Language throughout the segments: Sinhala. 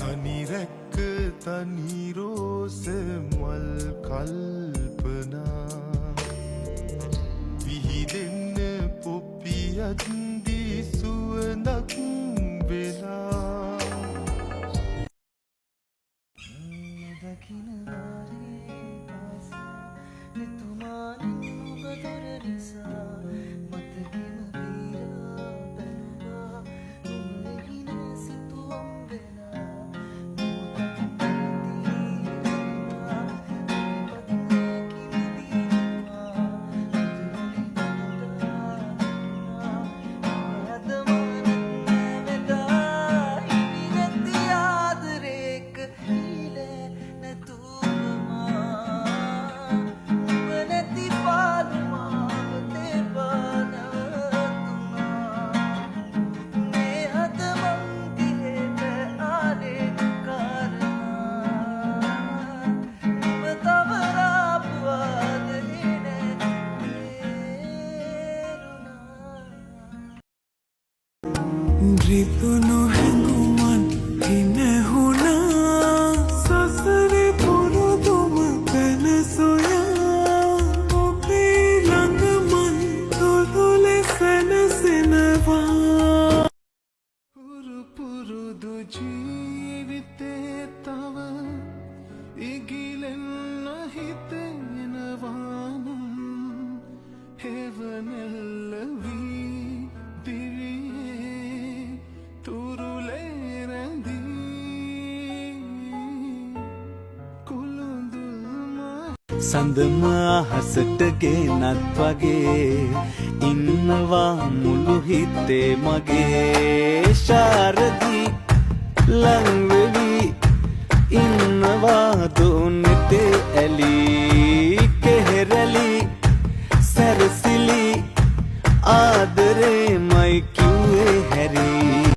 තනිරැක්ක තනිරෝස මල් කල්පනා විහිදෙන්න පොප්පියත්දී සුවඳක් වෙලා රිපුණු හැඟුමන් හිනැහුණා සසරේ පුරුදුම පැන සොයා ඔබේ ළඟමන් තුළුලෙ සැනසෙනවා පුරුදු ජීවිතේ තව ඉගිලෙන්න හිතෙනවානම් හෙවනෙල්ල වී සඳම අහසට ගෙනත් වගේ ඉන්නවා මුළු හිතේ මගේ ශාරදී ලංවෙවි ඉන්නවා දුන්නතේ ඇලි කෙහෙරලි සැරසිලි ආදරේ මයි කිව්වේ හැරී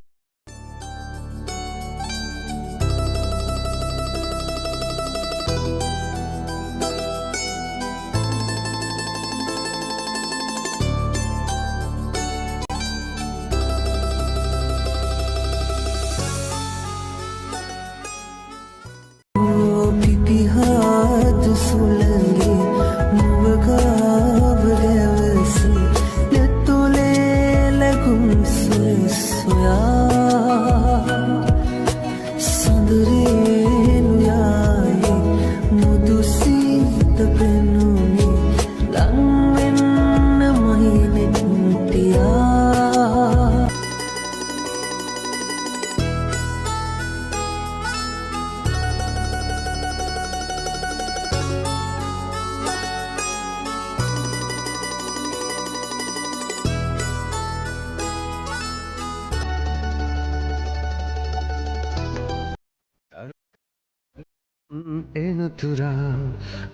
එනතුරා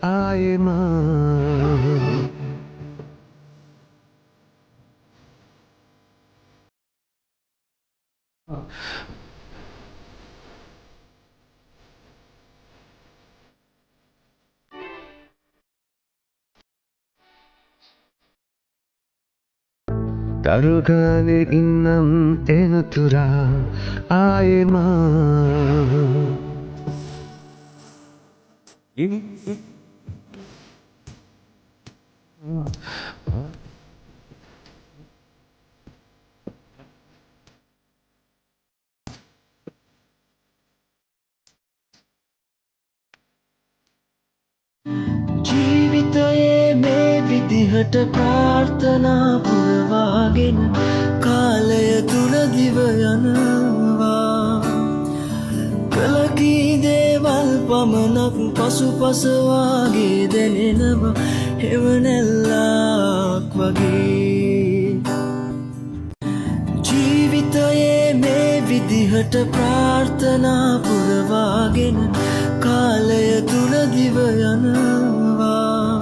ආයෙමා දරුගානේ ඉන්නම් එනතුරා ආයෙමා ජීවිතයේ මේ විදිහට ප්‍රාර්ථනා පුරවාගෙන කාලය තුල දිව යනවා කලකී දේවල් පමණක් පසුපස වාගේ දැනෙනවා හෙවණැල්ලක් වගේ ජීවිතයේ මේ විදිහට ප්‍රාර්ථනා පුරවාගෙන කාලය තුල දිව යනවා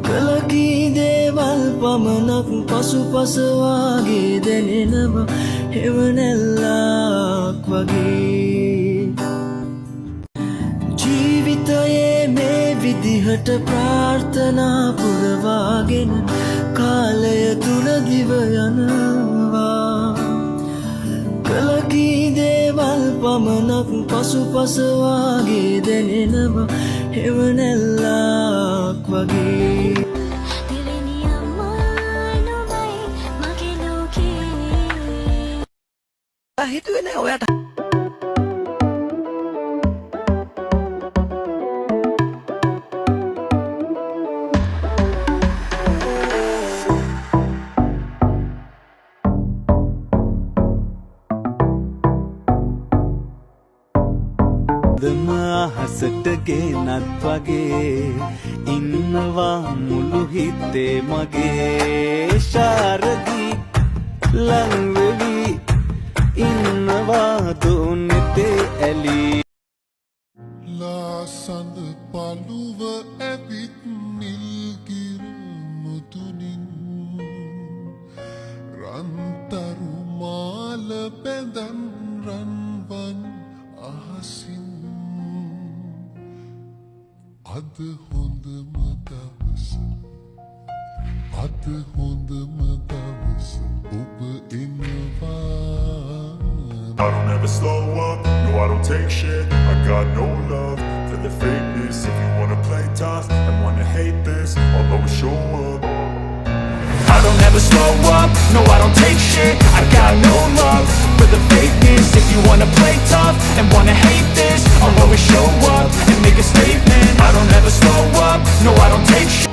කලකී දේවල් පමණක් පසුපස වාගේ දැනෙනවා හෙවණැල්ලක් වගේ ජීවිතයේ මේ විදිහට ප්‍රාර්ථනා පුරවාගෙන කාලය තුල දිව යනවා කලකී දේවල් පමණක් පසුපස වාගේ දැනෙනවා හෙවණැල්ලක් වගේ දෙවෙනි අම්මා නොවයි මගේ ලෝකේ හිතුවේ නෑ ඔයාට දම අහසට ගෙනත් වගේ ඉන්නවා මුළු හිතේ මගේ ශාරදී ලංවෙවි ඉන්නවා දුන්නතේ ඇලී ලාසඳ පළුව ඇවිත් නිල්ගිර මුතුනින් රන්තරු මාල බැඳන් රන්වන් අහසින් අද හොඳම දවස අද හොඳම දවස ඔබ එනවා I don't ever slow up, no I don't take shit. I got no love for the fakeness. If you wanna play tough and wanna hate this, I'll always show up. I don't ever slow up, no I don't take shit. I got no love for the fakeness. If you wanna play tough and wanna hate this, I'll always show up and make a statement. I don't ever slow up, no I don't take shit.